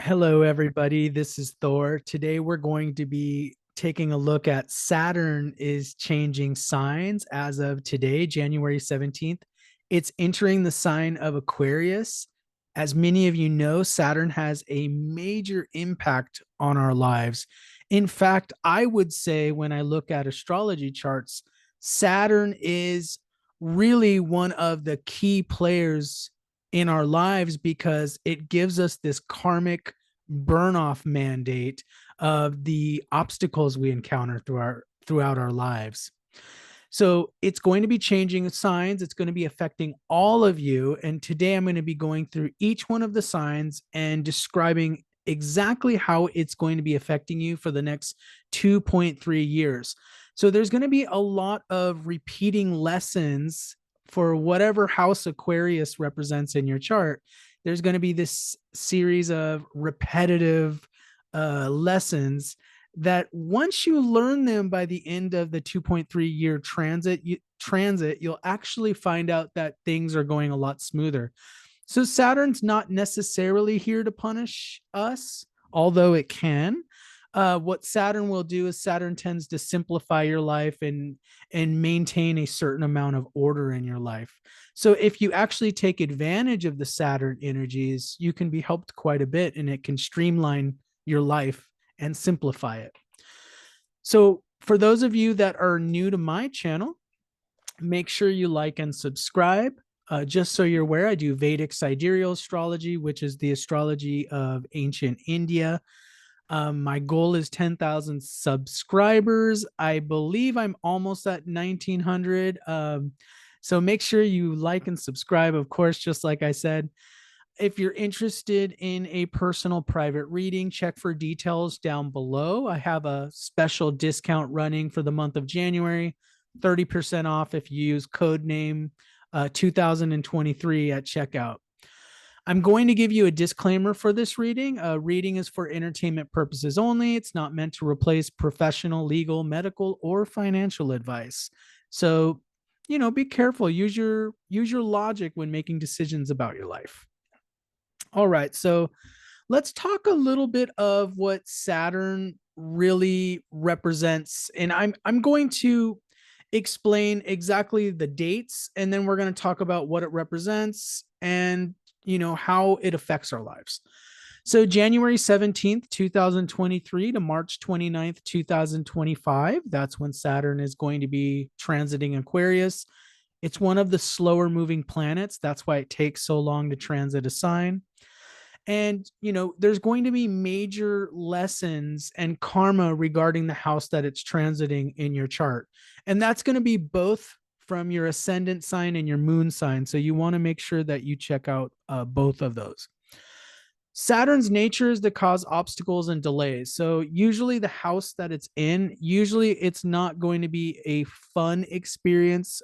Hello, everybody. This is Thor. Today, we're going to be taking a look at Saturn is changing signs as of today, January 17th. It's entering the sign of Aquarius. As many of you know, Saturn has a major impact on our lives. In fact, I would say when I look at astrology charts, Saturn is really one of the key players in our lives because it gives us this karmic burn off mandate of the obstacles we encounter throughout our lives. So it's going to be changing signs. It's going to be affecting all of you. And today I'm going to be going through each one of the signs and describing exactly how it's going to be affecting you for the next 2.3 years. So there's going to be a lot of repeating lessons for whatever house Aquarius represents in your chart. There's going to be this series of repetitive lessons that once you learn them by the end of the 2.3 year transit, you'll actually find out that things are going a lot smoother. So Saturn's not necessarily here to punish us, although it can. What Saturn will do is Saturn tends to simplify your life and maintain a certain amount of order in your life. So if you actually take advantage of the Saturn energies, you can be helped quite a bit, and it can streamline your life and simplify it. So for those of you that are new to my channel, make sure you like and subscribe. Just so you're aware, I do Vedic sidereal astrology, which is the astrology of ancient India. My goal is 10,000 subscribers. I believe I'm almost at 1,900. So make sure you like and subscribe. Of course, just like I said, if you're interested in a personal private reading, check for details down below. I have a special discount running for the month of January, 30% off if you use code name 2023 at checkout. I'm going to give you a disclaimer for this reading. Reading is for entertainment purposes only. It's not meant to replace professional, legal, medical, or financial advice. So, be careful. Use your logic when making decisions about your life. All right, so let's talk a little bit of what Saturn really represents, and I'm going to explain exactly the dates, and then we're going to talk about what it represents and how it affects our lives. So January 17th, 2023 to March 29th, 2025, that's when Saturn is going to be transiting Aquarius. It's one of the slower moving planets. That's why it takes so long to transit a sign. And, there's going to be major lessons and karma regarding the house that it's transiting in your chart. And that's going to be both from your ascendant sign and your moon sign. So you want to make sure that you check out both of those. Saturn's nature is to cause obstacles and delays. So usually the house that it's in, usually it's not going to be a fun experience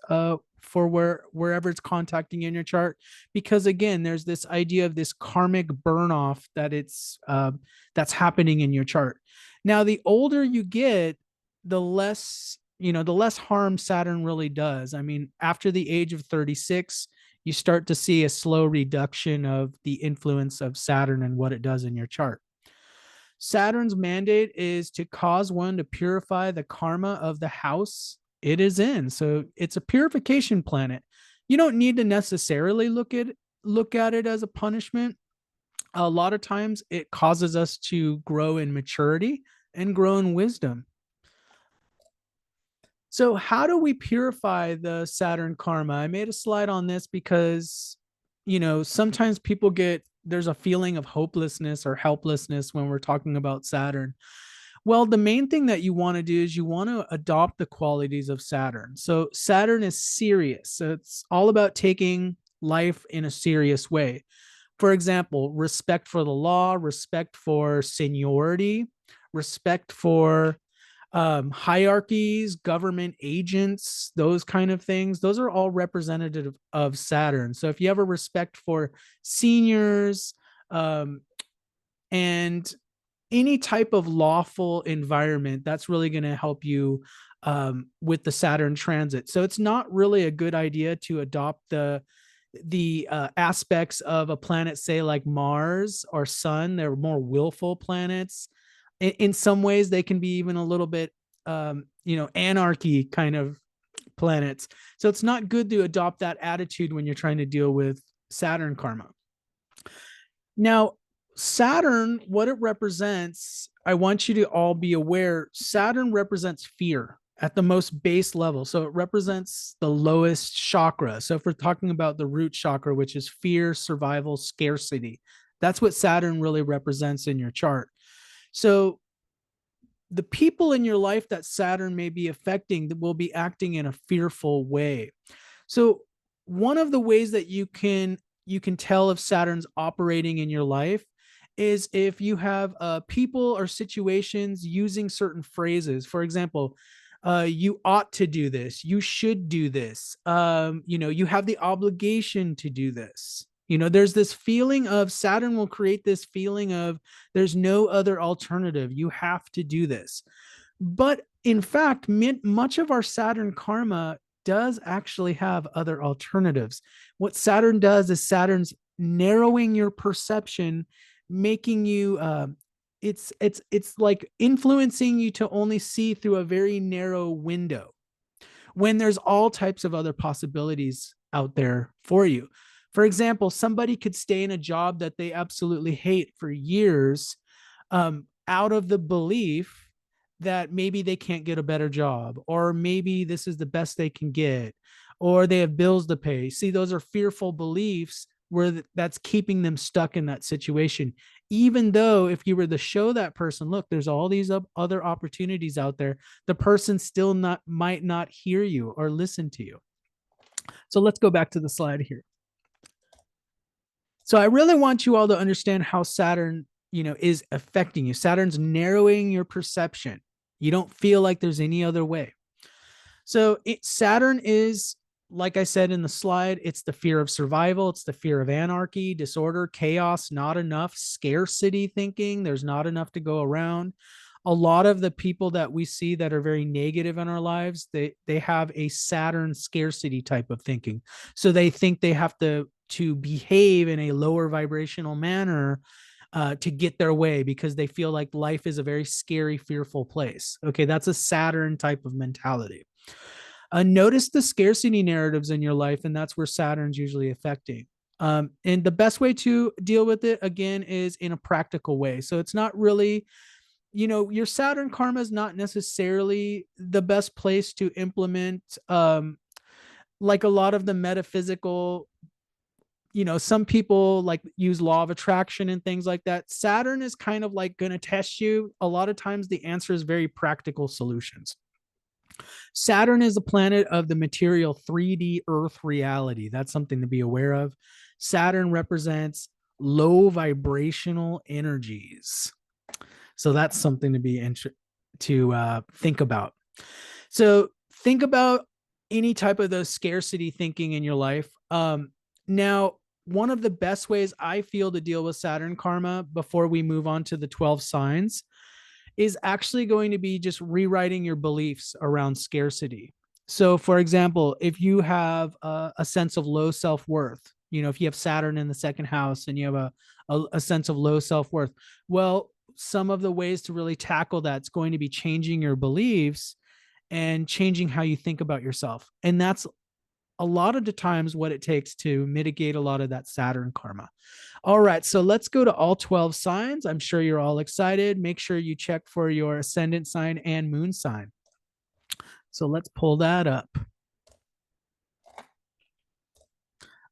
for wherever it's contacting in your chart, because again, there's this idea of this karmic burn off that's happening in your chart. Now, the older you get, the less harm Saturn really does. I mean, after the age of 36, you start to see a slow reduction of the influence of Saturn and what it does in your chart. Saturn's mandate is to cause one to purify the karma of the house it is in. So it's a purification planet. You don't need to necessarily look at it as a punishment. A lot of times it causes us to grow in maturity and grow in wisdom. So how do we purify the Saturn karma? I made a slide on this because, sometimes there's a feeling of hopelessness or helplessness when we're talking about Saturn. Well, the main thing that you want to do is you want to adopt the qualities of Saturn. So Saturn is serious. So it's all about taking life in a serious way. For example, respect for the law, respect for seniority, respect for hierarchies, government agents, those kind of things. Those are all representative of Saturn. So if you have a respect for seniors and any type of lawful environment, that's really going to help you with the Saturn transit. So it's not really a good idea to adopt the aspects of a planet, say like Mars or Sun. They're more willful planets. In some ways, they can be even a little bit, anarchy kind of planets. So it's not good to adopt that attitude when you're trying to deal with Saturn karma. Now, Saturn, what it represents, I want you to all be aware, Saturn represents fear at the most base level. So it represents the lowest chakra. So if we're talking about the root chakra, which is fear, survival, scarcity, that's what Saturn really represents in your chart. So the people in your life that Saturn may be affecting will be acting in a fearful way. So one of the ways that you can tell if Saturn's operating in your life is if you have people or situations using certain phrases. For example, you ought to do this, you should do this, you have the obligation to do this. There's this feeling of Saturn will create this feeling of there's no other alternative. You have to do this. But in fact, much of our Saturn karma does actually have other alternatives. What Saturn does is Saturn's narrowing your perception, making you it's like influencing you to only see through a very narrow window when there's all types of other possibilities out there for you. For example, somebody could stay in a job that they absolutely hate for years, out of the belief that maybe they can't get a better job, or maybe this is the best they can get, or they have bills to pay. See, those are fearful beliefs where that's keeping them stuck in that situation. Even though if you were to show that person, look, there's all these other opportunities out there, the person still might not hear you or listen to you. So let's go back to the slide here. So I really want you all to understand how Saturn, is affecting you. Saturn's narrowing your perception. You don't feel like there's any other way. So Saturn is, like I said in the slide, it's the fear of survival. It's the fear of anarchy, disorder, chaos, not enough, scarcity thinking. There's not enough to go around. A lot of the people that we see that are very negative in our lives, they have a Saturn scarcity type of thinking. So they think they have to behave in a lower vibrational manner to get their way, because they feel like life is a very scary, fearful place. Okay, that's a Saturn type of mentality. Notice the scarcity narratives in your life, and that's where Saturn's usually affecting. And the best way to deal with it, again, is in a practical way. So it's not really, your Saturn karma is not necessarily the best place to implement, like a lot of the metaphysical, some people like use law of attraction and things like that. Saturn is kind of like going to test you. A lot of times the answer is very practical solutions. Saturn is a planet of the material 3D Earth reality. That's something to be aware of. Saturn represents low vibrational energies. So that's something to be think about. So think about any type of those scarcity thinking in your life. Now, one of the best ways I feel to deal with Saturn karma before we move on to the 12 signs is actually going to be just rewriting your beliefs around scarcity. So, for example, if you have a sense of low self-worth, if you have Saturn in the second house and you have a sense of low self-worth, well, some of the ways to really tackle that's going to be changing your beliefs and changing how you think about yourself. And that's a lot of the times what it takes to mitigate a lot of that Saturn karma. All right, so let's go to all 12 signs. I'm sure you're all excited. Make sure you check for your ascendant sign and moon sign. So let's pull that up.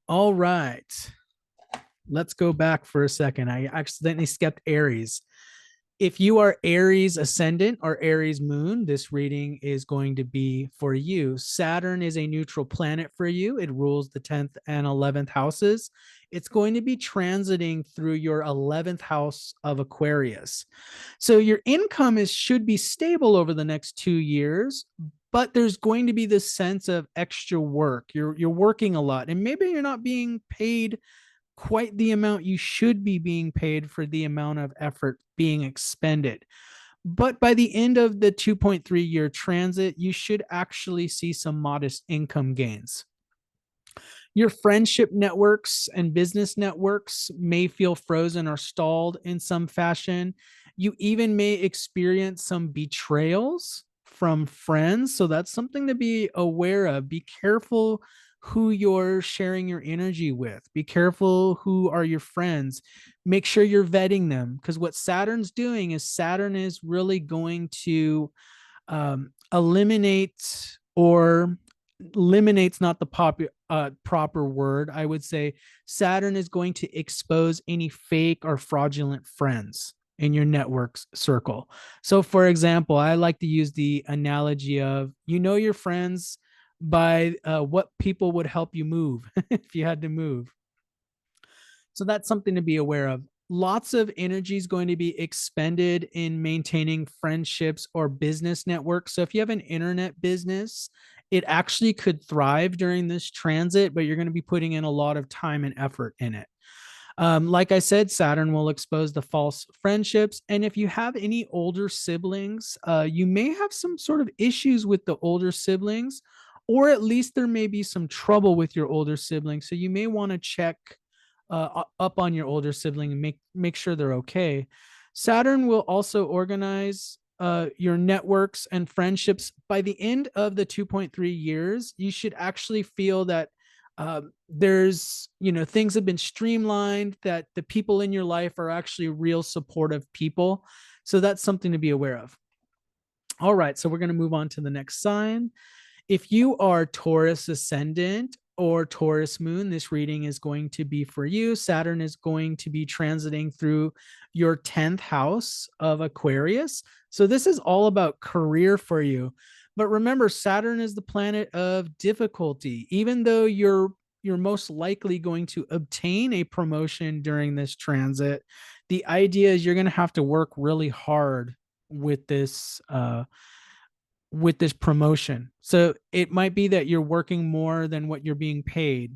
All right, let's go back for a second. I accidentally skipped Aries. If you are Aries ascendant or Aries moon, this reading is going to be for you. Saturn is a neutral planet for you. It rules the 10th and 11th houses. It's going to be transiting through your 11th house of Aquarius. So your income should be stable over the next 2 years, but there's going to be this sense of extra work. You're working a lot, and maybe you're not being paid quite the amount you should be being paid for the amount of effort being expended. But by the end of the 2.3 year transit, you should actually see some modest income gains. Your friendship networks and business networks may feel frozen or stalled in some fashion. You even may experience some betrayals from friends. So that's something to be aware of. Be careful who you're sharing your energy with. Be careful who are your friends. Make sure you're vetting them, because what Saturn's doing is Saturn is really going to eliminate, or eliminates not the proper word. I would say Saturn is going to expose any fake or fraudulent friends in your network circle. So, for example, I like to use the analogy of, your friends by what people would help you move if you had to move. So that's something to be aware of. Lots of energy is going to be expended in maintaining friendships or business networks. So if you have an internet business, it actually could thrive during this transit, but you're going to be putting in a lot of time and effort in it. Like I said, Saturn will expose the false friendships. And if you have any older siblings, you may have some sort of issues with the older siblings, or at least there may be some trouble with your older siblings. So you may want to check up on your older sibling and make sure they're okay. Saturn will also organize your networks and friendships. By the end of the 2.3 years, you should actually feel that there's, things have been streamlined, that the people in your life are actually real supportive people. So that's something to be aware of. All right, so we're going to move on to the next sign. If you are Taurus ascendant or Taurus moon, this reading is going to be for you. Saturn is going to be transiting through your 10th house of Aquarius. So this is all about career for you. But remember, Saturn is the planet of difficulty. Even though you're most likely going to obtain a promotion during this transit, the idea is you're going to have to work really hard with this promotion. So it might be that you're working more than what you're being paid.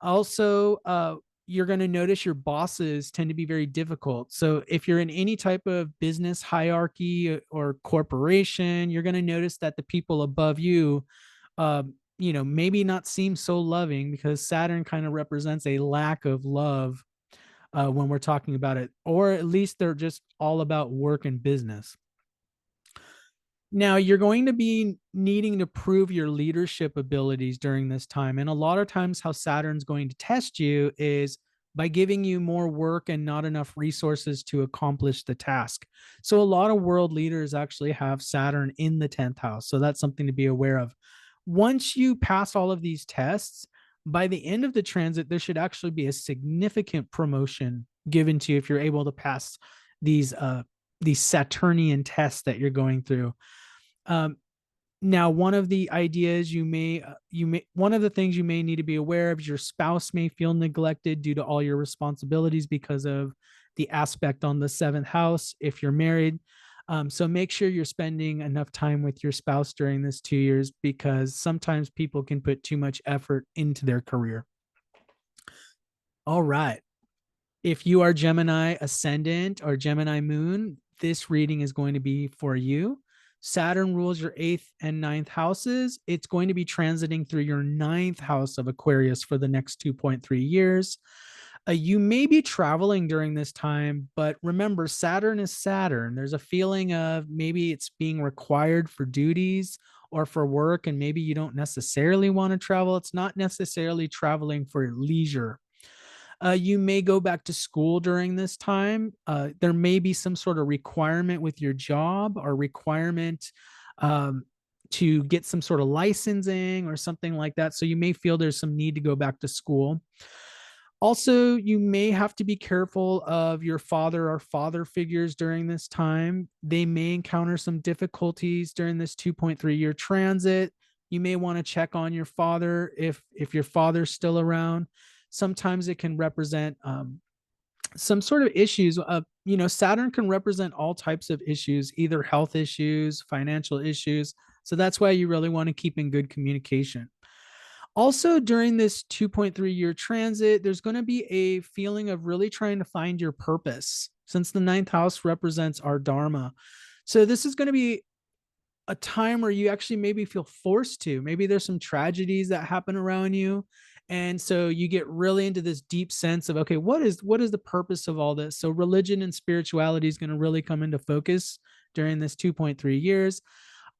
Also, you're going to notice your bosses tend to be very difficult. So if you're in any type of business hierarchy or corporation, you're going to notice that the people above you, maybe not seem so loving, because Saturn kind of represents a lack of love when we're talking about it, or at least they're just all about work and business. Now, you're going to be needing to prove your leadership abilities during this time. And a lot of times, how Saturn's going to test you is by giving you more work and not enough resources to accomplish the task. So, a lot of world leaders actually have Saturn in the 10th house. So, that's something to be aware of. Once you pass all of these tests, by the end of the transit, there should actually be a significant promotion given to you if you're able to pass these Saturnian tests that you're going through. Now, one of the ideas one of the things you may need to be aware of is your spouse may feel neglected due to all your responsibilities because of the aspect on the 7th house if you're married. So make sure you're spending enough time with your spouse during this 2 years, because sometimes people can put too much effort into their career. All right. If you are Gemini ascendant or Gemini moon, this reading is going to be for you. Saturn rules your 8th and 9th houses. It's going to be transiting through your 9th house of Aquarius for the next 2.3 years. You may be traveling during this time, but remember, Saturn is Saturn. There's a feeling of maybe it's being required for duties or for work, and maybe you don't necessarily want to travel. It's not necessarily traveling for leisure. You may go back to school during this time. There may be some sort of requirement with your job, or requirement to get some sort of licensing or something like that. So you may feel there's some need to go back to school. Also, you may have to be careful of your father or father figures during this time. They may encounter some difficulties during this 2.3 year transit. You may want to check on your father if your father's still around. Sometimes it can represent some sort of issues. Saturn can represent all types of issues, either health issues, financial issues. So that's why you really want to keep in good communication. Also, during this 2.3 year transit, there's going to be a feeling of really trying to find your purpose, since the 9th house represents our Dharma. So this is going to be a time where you actually maybe feel forced to. Maybe there's some tragedies that happen around you, And so you get really into this deep sense of, okay, what is the purpose of all this? So religion and spirituality is going to really come into focus during this 2.3 years.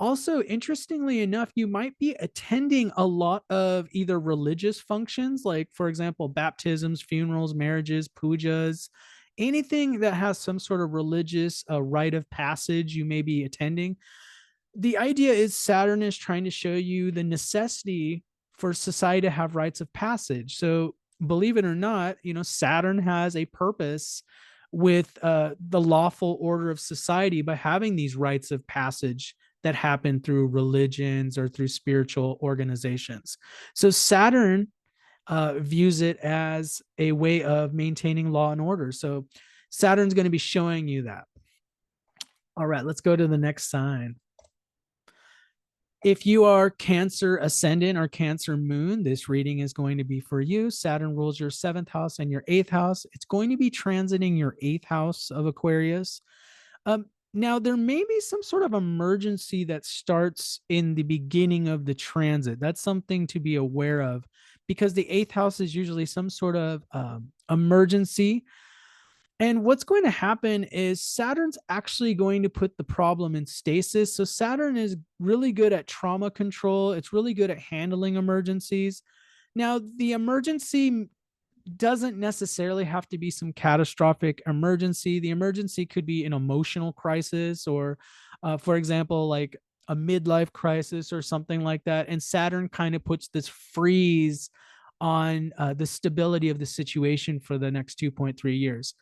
Also, interestingly enough, you might be attending a lot of either religious functions, like, for example, baptisms, funerals, marriages, pujas, anything that has some sort of religious rite of passage you may be attending. The idea is Saturn is trying to show you the necessity for society to have rites of passage. So, believe it or not, Saturn has a purpose with the lawful order of society by having these rites of passage that happen through religions or through spiritual organizations. So, Saturn views it as a way of maintaining law and order. So, Saturn's going to be showing you that. All right, let's go to the next sign. If you are Cancer ascendant or Cancer moon, this reading is going to be for you. Saturn rules your seventh house and your eighth house. It's going to be transiting your eighth house of Aquarius. Now, there may be some sort of emergency that starts in the beginning of the transit. That's something to be aware of because the eighth house is usually some sort of emergency. And what's going to happen is Saturn's actually going to put the problem in stasis. So Saturn is really good at trauma control. It's really good at handling emergencies. Now, the emergency doesn't necessarily have to be some catastrophic emergency. The emergency could be an emotional crisis or, for example, like a midlife crisis or something like that. And Saturn kind of puts this freeze on the stability of the situation for the next 2.3 years.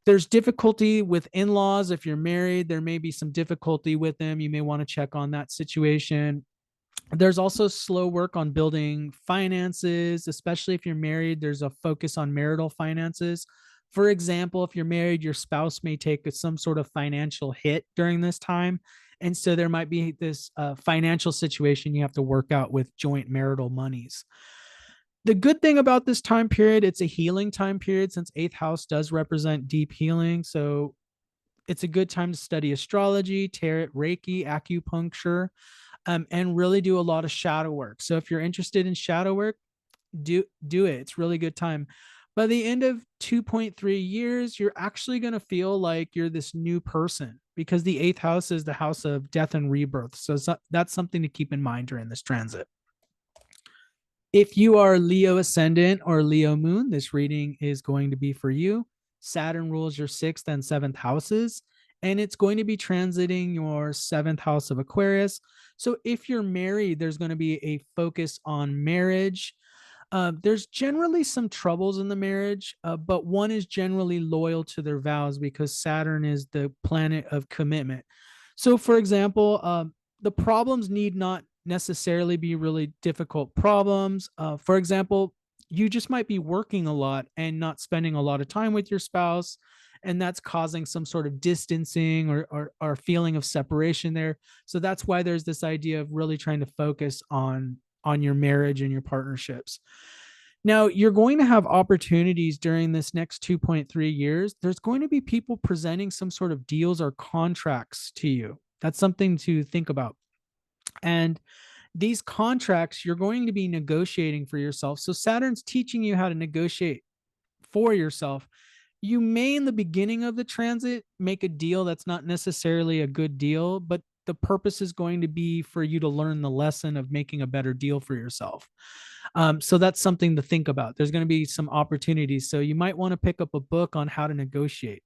There's difficulty with in-laws. If you're married, there may be some difficulty with them. You may want to check on that situation. There's also slow work on building finances, especially if you're married. There's a focus on marital finances. For example, if you're married, your spouse may take some sort of financial hit during this time. And so there might be this financial situation you have to work out with joint marital monies. The good thing about this time period, it's a healing time period since eighth house does represent deep healing. So it's a good time to study astrology, tarot, Reiki, acupuncture, and really do a lot of shadow work. So if you're interested in shadow work, do it. It's really good time. By the end of 2.3 years, you're actually going to feel like you're this new person because the eighth house is the house of death and rebirth. So that's something to keep in mind during this transit. If you are Leo ascendant or Leo moon, this reading is going to be for you. Saturn rules your sixth and seventh houses, and it's going to be transiting your seventh house of Aquarius. So if you're married, there's going to be a focus on marriage. There's generally some troubles in the marriage, but one is generally loyal to their vows because Saturn is the planet of commitment. So, for example, the problems need not necessarily be really difficult problems. For example, you just might be working a lot and not spending a lot of time with your spouse, and that's causing some sort of distancing or feeling of separation there. So that's why there's this idea of really trying to focus on your marriage and your partnerships. Now, you're going to have opportunities during this next 2.3 years. There's going to be people presenting some sort of deals or contracts to you. That's something to think about. And these contracts, you're going to be negotiating for yourself. So Saturn's teaching you how to negotiate for yourself. You may, in the beginning of the transit, make a deal that's not necessarily a good deal, but the purpose is going to be for you to learn the lesson of making a better deal for yourself. So that's something to think about. There's going to be some opportunities. So you might want to pick up a book on how to negotiate.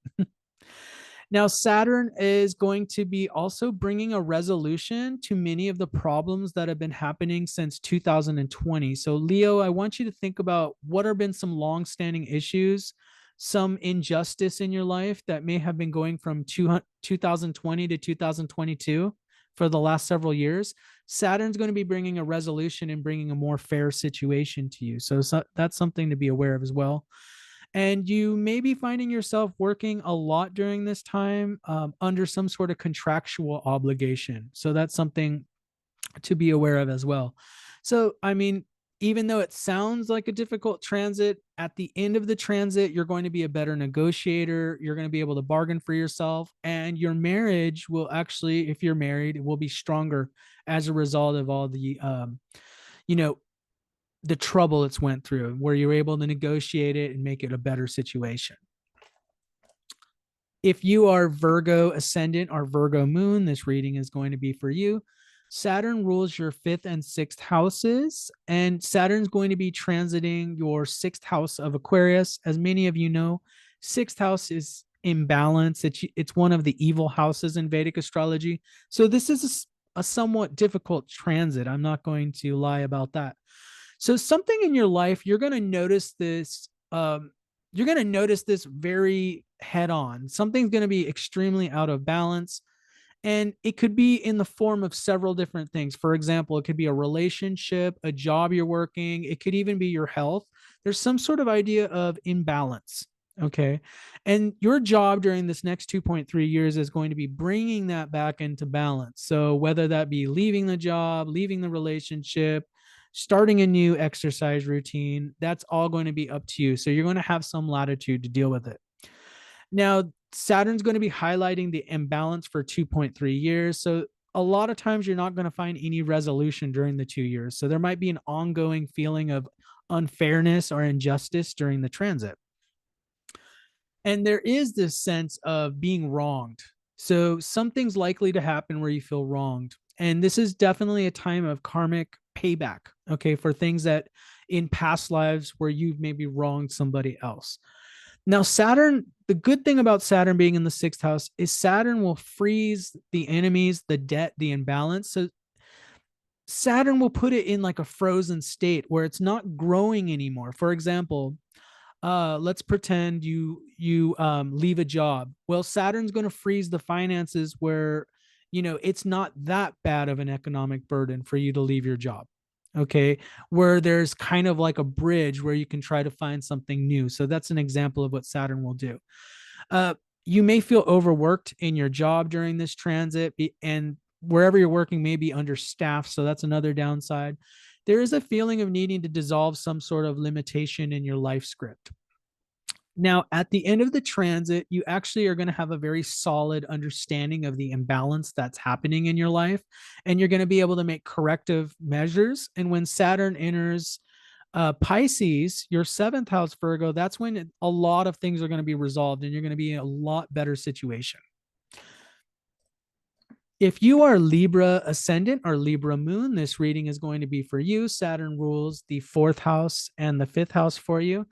Now, Saturn is going to be also bringing a resolution to many of the problems that have been happening since 2020. So, Leo, I want you to think about what have been some long-standing issues, some injustice in your life that may have been going from 2020 to 2022 for the last several years. Saturn's going to be bringing a resolution and bringing a more fair situation to you. So that's something to be aware of as well. And you may be finding yourself working a lot during this time under some sort of contractual obligation. So that's something to be aware of as well. So, I mean, even though it sounds like a difficult transit, at the end of the transit, you're going to be a better negotiator. You're going to be able to bargain for yourself, and your marriage will actually, if you're married, it will be stronger as a result of all the, you know, the trouble it's went through, where you're able to negotiate it and make it a better situation. If you are Virgo ascendant or Virgo moon, this reading is going to be for you. Saturn rules your fifth and sixth houses, and Saturn's going to be transiting your sixth house of Aquarius. As many of you know, sixth house is imbalance. It's one of the evil houses in Vedic astrology. So this is a somewhat difficult transit. I'm not going to lie about that. So something in your life, you're going to notice this. You're going to notice this very head on. Something's going to be extremely out of balance. And it could be in the form of several different things. For example, it could be a relationship, a job you're working. It could even be your health. There's some sort of idea of imbalance. Okay. And your job during this next 2.3 years is going to be bringing that back into balance. So whether that be leaving the job, leaving the relationship, starting a new exercise routine, that's all going to be up to you. So you're going to have some latitude to deal with it. Now, Saturn's going to be highlighting the imbalance for 2.3 years. So a lot of times you're not going to find any resolution during the 2 years. So there might be an ongoing feeling of unfairness or injustice during the transit. And there is this sense of being wronged. So something's likely to happen where you feel wronged. And this is definitely a time of karmic payback, okay, for things that in past lives where you've maybe wronged somebody else. Now, Saturn, the good thing about Saturn being in the sixth house is Saturn will freeze the enemies, the debt, the imbalance. So Saturn will put it in like a frozen state where it's not growing anymore. For example, let's pretend you leave a job. Well, Saturn's going to freeze the finances where, it's not that bad of an economic burden for you to leave your job. Okay. Where there's kind of like a bridge where you can try to find something new. So that's an example of what Saturn will do. You may feel overworked in your job during this transit, and wherever you're working may be understaffed. So that's another downside. There is a feeling of needing to dissolve some sort of limitation in your life script. Now, at the end of the transit, you actually are going to have a very solid understanding of the imbalance that's happening in your life, and you're going to be able to make corrective measures. And when Saturn enters Pisces, your seventh house, Virgo, that's when a lot of things are going to be resolved and you're going to be in a lot better situation. If you are Libra ascendant or Libra moon, this reading is going to be for you. Saturn rules the fourth house and the fifth house for you.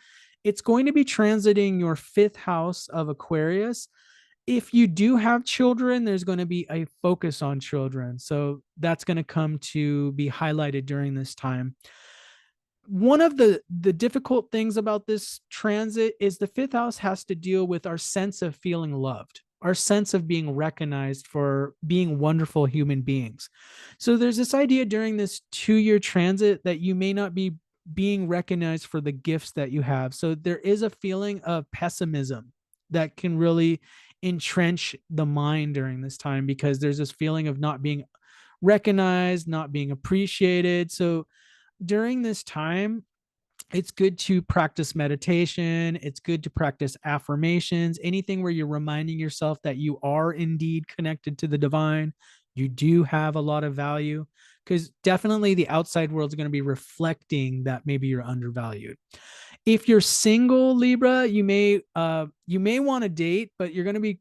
It's going to be transiting your fifth house of Aquarius. If you do have children, there's going to be a focus on children. So that's going to come to be highlighted during this time. One of the difficult things about this transit is the fifth house has to deal with our sense of feeling loved, our sense of being recognized for being wonderful human beings. So there's this idea during this 2-year transit that you may not be being recognized for the gifts that you have. So there is a feeling of pessimism that can really entrench the mind during this time, because there's this feeling of not being recognized, not being appreciated. So during this time, it's good to practice meditation. It's good to practice affirmations, anything where you're reminding yourself that you are indeed connected to the divine. You do have a lot of value, because definitely the outside world is going to be reflecting that maybe you're undervalued. If you're single, Libra, you may want to date, but you're going to be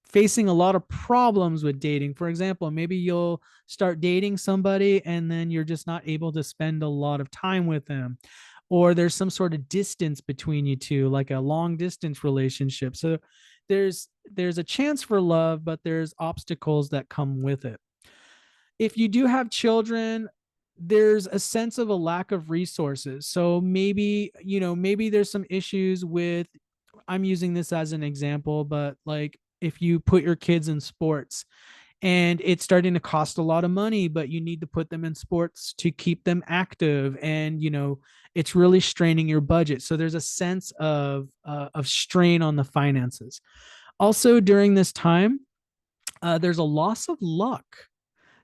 facing a lot of problems with dating. For example, maybe you'll start dating somebody and then you're just not able to spend a lot of time with them, or there's some sort of distance between you two, like a long distance relationship. So there's a chance for love, but there's obstacles that come with it. If you do have children, there's a sense of a lack of resources. So maybe there's some issues with, I'm using this as an example, but like if you put your kids in sports and it's starting to cost a lot of money, but you need to put them in sports to keep them active, and it's really straining your budget. So there's a sense of strain on the finances. Also during this time, there's a loss of luck.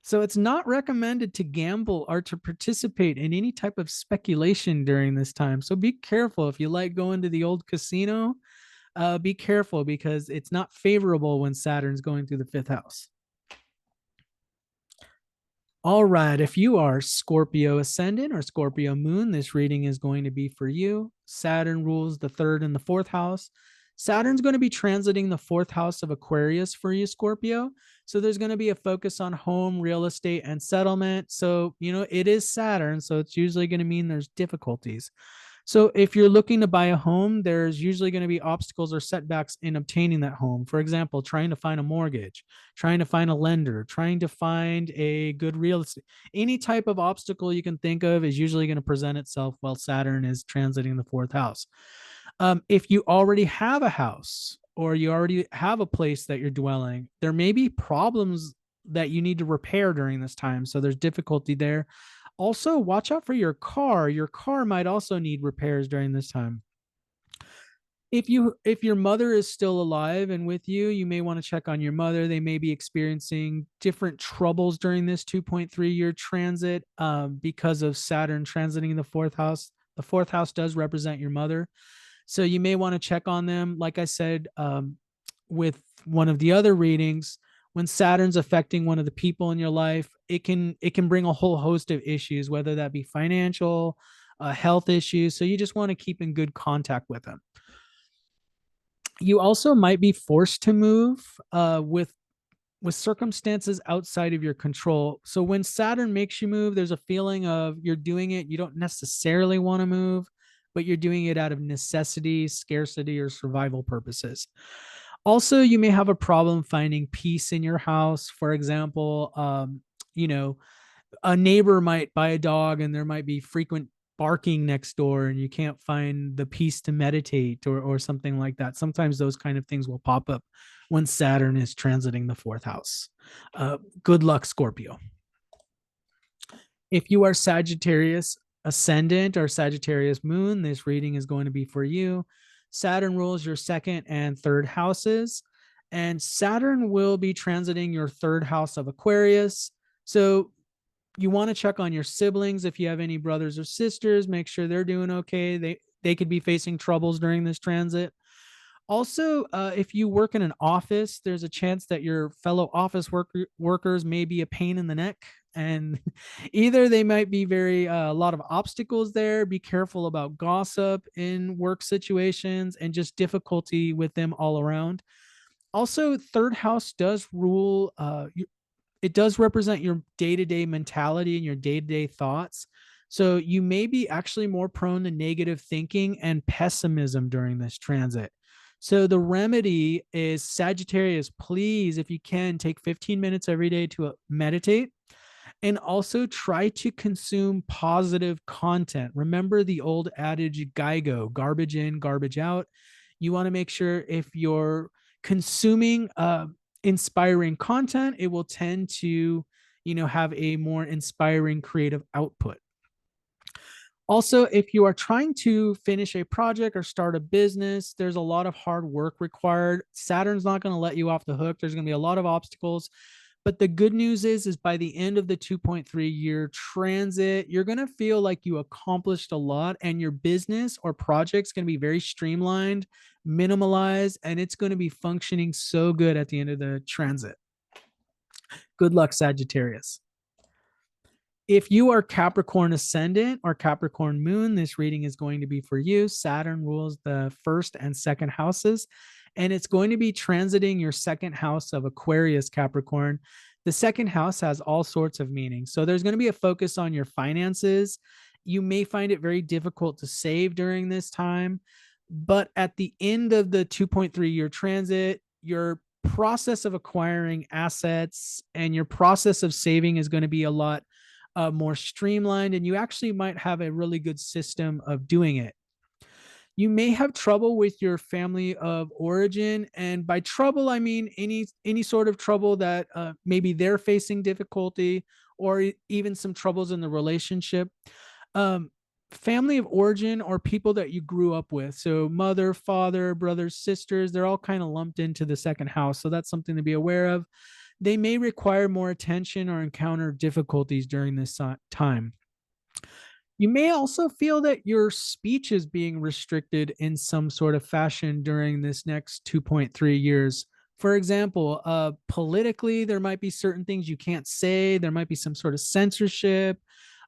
So it's not recommended to gamble or to participate in any type of speculation during this time. So be careful. If you like going to the old casino, be careful, because it's not favorable when Saturn's going through the fifth house. All right. If you are Scorpio ascendant or Scorpio moon, this reading is going to be for you. Saturn rules the third and the fourth house. Saturn's going to be transiting the fourth house of Aquarius for you, Scorpio. So there's going to be a focus on home, real estate, and settlement. So, it is Saturn. So it's usually going to mean there's difficulties. So if you're looking to buy a home, there's usually going to be obstacles or setbacks in obtaining that home. For example, trying to find a mortgage, trying to find a lender, trying to find a good real estate. Any type of obstacle you can think of is usually going to present itself while Saturn is transiting the fourth house. If you already have a house or you already have a place that you're dwelling, there may be problems that you need to repair during this time. So there's difficulty there. Also, watch out for your car. Your car might also need repairs during this time. If your mother is still alive and with you, you may want to check on your mother. They may be experiencing different troubles during this 2.3-year transit because of Saturn transiting the fourth house. The fourth house does represent your mother. So you may want to check on them. Like I said, with one of the other readings, when Saturn's affecting one of the people in your life, it can bring a whole host of issues, whether that be financial, health issues. So you just want to keep in good contact with them. You also might be forced to move with circumstances outside of your control. So when Saturn makes you move, there's a feeling of you're doing it. You don't necessarily want to move, but you're doing it out of necessity, scarcity, or survival purposes. Also, you may have a problem finding peace in your house. For example, a neighbor might buy a dog and there might be frequent barking next door and you can't find the peace to meditate or something like that. Sometimes those kind of things will pop up when Saturn is transiting the fourth house. Good luck, Scorpio. If you are Sagittarius ascendant or Sagittarius moon, this reading is going to be for you. Saturn rules your second and third houses, and Saturn will be transiting your third house of Aquarius. So you want to check on your siblings. If you have any brothers or sisters, make sure they're doing okay. They could be facing troubles during this transit. Also, if you work in an office, there's a chance that your fellow office workers may be a pain in the neck. And either they might be a lot of obstacles there. Be careful about gossip in work situations and just difficulty with them all around. Also, third house does rule, it does represent your day-to-day mentality and your day-to-day thoughts. So you may be actually more prone to negative thinking and pessimism during this transit. So the remedy is, Sagittarius, please, if you can, take 15 minutes every day to meditate and also try to consume positive content. Remember the old adage, GIGO, garbage in, garbage out. You want to make sure if you're consuming inspiring content, it will tend to, have a more inspiring creative output. Also, if you are trying to finish a project or start a business, there's a lot of hard work required. Saturn's not going to let you off the hook. There's going to be a lot of obstacles. But the good news is by the end of the 2.3-year transit, you're going to feel like you accomplished a lot, and your business or project's going to be very streamlined, minimalized, and it's going to be functioning so good at the end of the transit. Good luck, Sagittarius. If you are Capricorn ascendant or Capricorn moon, this reading is going to be for you. Saturn rules the first and second houses, and it's going to be transiting your second house of Aquarius, Capricorn. The second house has all sorts of meanings. So there's going to be a focus on your finances. You may find it very difficult to save during this time, but at the end of the 2.3-year transit, your process of acquiring assets and your process of saving is going to be a lot more streamlined, and you actually might have a really good system of doing it. You may have trouble with your family of origin, and by trouble I mean any sort of trouble that maybe they're facing difficulty, or even some troubles in the relationship. Family of origin or people that you grew up with, so mother, father, brothers, sisters, they're all kind of lumped into the second house, so that's something to be aware of. They may require more attention or encounter difficulties during this time. You may also feel that your speech is being restricted in some sort of fashion during this next 2.3 years. For example, politically, there might be certain things you can't say. There might be some sort of censorship.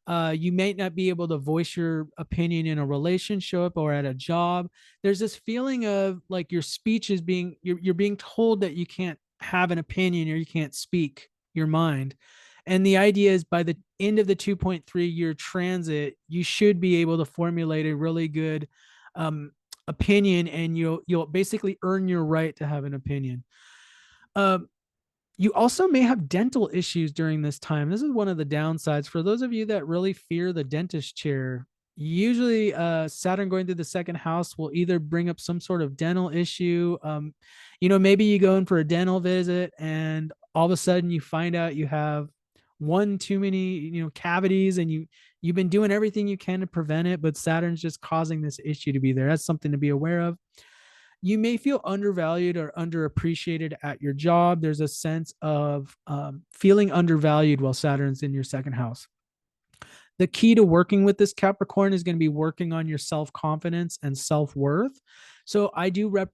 You may not be able to voice your opinion in a relationship or at a job. There's this feeling of like your speech is being, you're being told that you can't have an opinion or you can't speak your mind. And the idea is by the end of the 2.3 year transit, you should be able to formulate a really good um, opinion, and you'll basically earn your right to have an opinion. Um, you also may have dental issues during this time. This is one of the downsides for those of you that really fear the dentist chair. Usually, Saturn going through the second house will either bring up some sort of dental issue. Maybe you go in for a dental visit and all of a sudden you find out you have one too many, cavities, and you've been doing everything you can to prevent it, but Saturn's just causing this issue to be there. That's something to be aware of. You may feel undervalued or underappreciated at your job. There's a sense of feeling undervalued while Saturn's in your second house. The key to working with this Capricorn is going to be working on your self confidence and self worth. So I do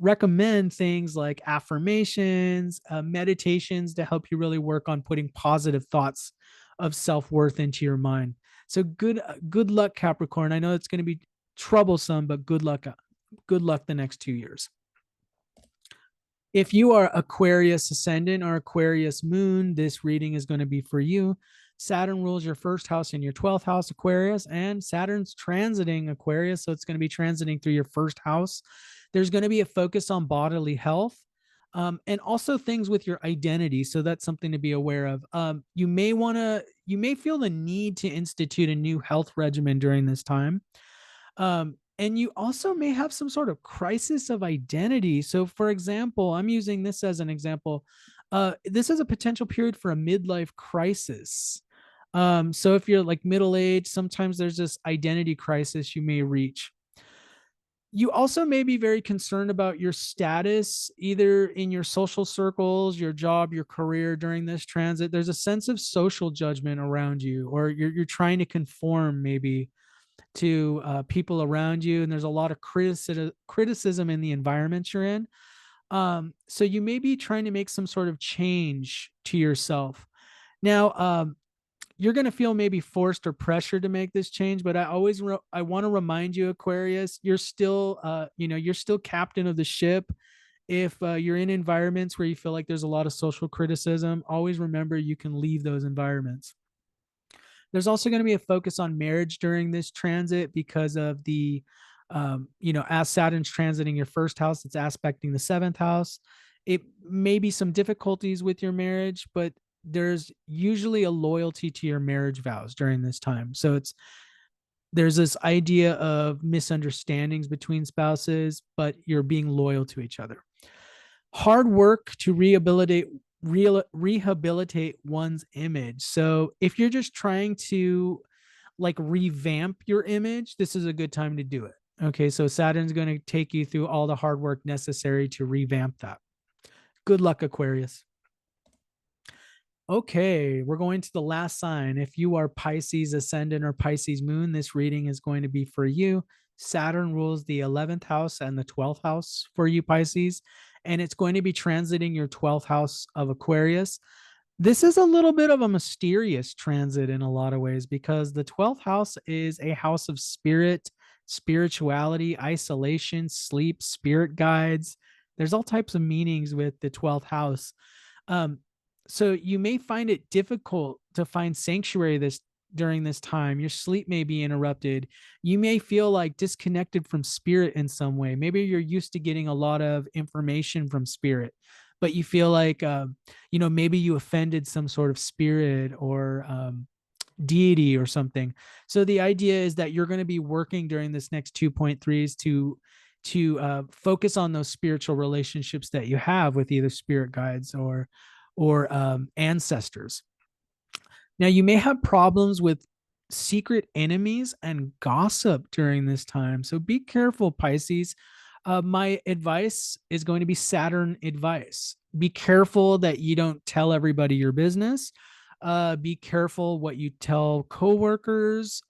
recommend things like affirmations, meditations to help you really work on putting positive thoughts of self worth into your mind. So good luck, Capricorn. I know it's going to be troublesome, but good luck the next 2 years. If you are Aquarius ascendant or Aquarius moon, this reading is going to be for you. Saturn rules your first house and your 12th house, Aquarius, and Saturn's transiting Aquarius. So it's going to be transiting through your first house. There's going to be a focus on bodily health, and also things with your identity. So that's something to be aware of. You may feel the need to institute a new health regimen during this time. And you also may have some sort of crisis of identity. So, for example, I'm using this as an example. This is a potential period for a midlife crisis. So, if you're like middle age, sometimes there's this identity crisis you may reach. You also may be very concerned about your status, either in your social circles, your job, your career during this transit. There's a sense of social judgment around you, or you're trying to conform maybe to people around you, and there's a lot of criticism in the environment you're in. So you may be trying to make some sort of change to yourself. Now, you're going to feel maybe forced or pressured to make this change, but I want to remind you, Aquarius, you're still you're still captain of the ship. If you're in environments where you feel like there's a lot of social criticism, always remember you can leave those environments. There's also going to be a focus on marriage during this transit because of the, as Saturn's transiting your first house, it's aspecting the seventh house. It may be some difficulties with your marriage, but there's usually a loyalty to your marriage vows during this time. So there's this idea of misunderstandings between spouses, but you're being loyal to each other. Hard work to rehabilitate one's image. So if you're just trying to like revamp your image, this is a good time to do it. Okay, so Saturn's going to take you through all the hard work necessary to revamp that. Good luck, Aquarius. Okay, we're going to the last sign. If you are Pisces ascendant or Pisces moon, this reading is going to be for you. Saturn rules the 11th house and the 12th house for you, Pisces, and it's going to be transiting your 12th house of Aquarius. This is a little bit of a mysterious transit in a lot of ways because the 12th house is a house of spirit, spirituality, isolation, sleep, spirit guides. There's all types of meanings with the 12th house. So you may find it difficult to find sanctuary during this time. Your sleep may be interrupted. You may feel like disconnected from spirit in some way. Maybe you're used to getting a lot of information from spirit, but you feel like, maybe you offended some sort of spirit or deity or something. So the idea is that you're going to be working during this next 2.3s to focus on those spiritual relationships that you have with either spirit guides or ancestors. Now, you may have problems with secret enemies and gossip during this time. So be careful, Pisces. My advice is going to be Saturn advice. Be careful that you don't tell everybody your business. Be careful what you tell coworkers.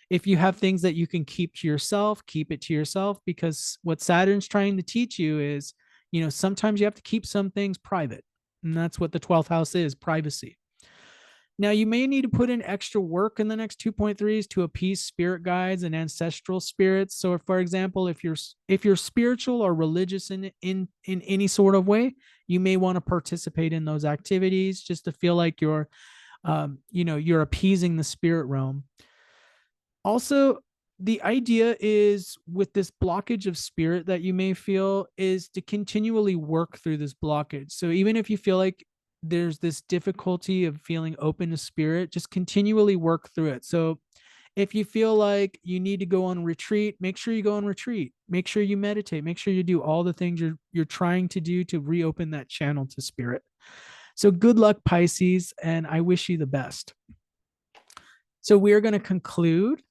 If you have things that you can keep to yourself, keep it to yourself, because what Saturn's trying to teach you is sometimes you have to keep some things private. And that's what the 12th house is, privacy. Now, you may need to put in extra work in the next 2.3s to appease spirit guides and ancestral spirits. So, for example, if you're spiritual or religious in any sort of way, you may want to participate in those activities just to feel like you're appeasing the spirit realm. Also, the idea is with this blockage of spirit that you may feel is to continually work through this blockage. So even if you feel like there's this difficulty of feeling open to spirit, just continually work through it. So if you feel like you need to go on retreat, make sure you go on retreat. Make sure you meditate. Make sure you do all the things you're trying to do to reopen that channel to spirit. So good luck, Pisces, and I wish you the best. So we are going to conclude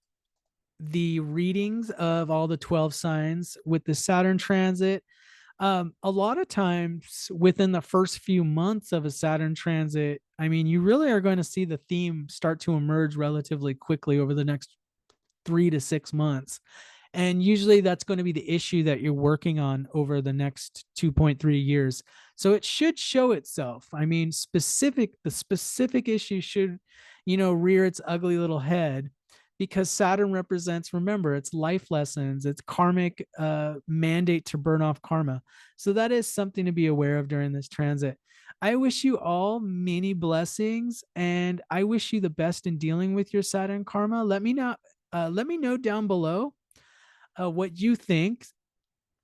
the readings of all the 12 signs with the Saturn transit. A lot of times within the first few months of a Saturn transit, I mean, you really are going to see the theme start to emerge relatively quickly over the next 3 to 6 months. And usually that's going to be the issue that you're working on over the next 2.3 years. So it should show itself. I mean, the specific issue should, rear its ugly little head, because Saturn represents, remember, it's life lessons, it's karmic mandate to burn off karma. So that is something to be aware of during this transit. I wish you all many blessings, and I wish you the best in dealing with your Saturn karma. Let me know down below what you think.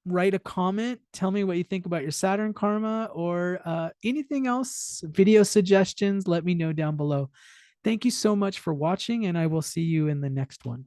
Write a comment. Tell me what you think about your Saturn karma, or anything else, video suggestions. Let me know down below. Thank you so much for watching, and I will see you in the next one.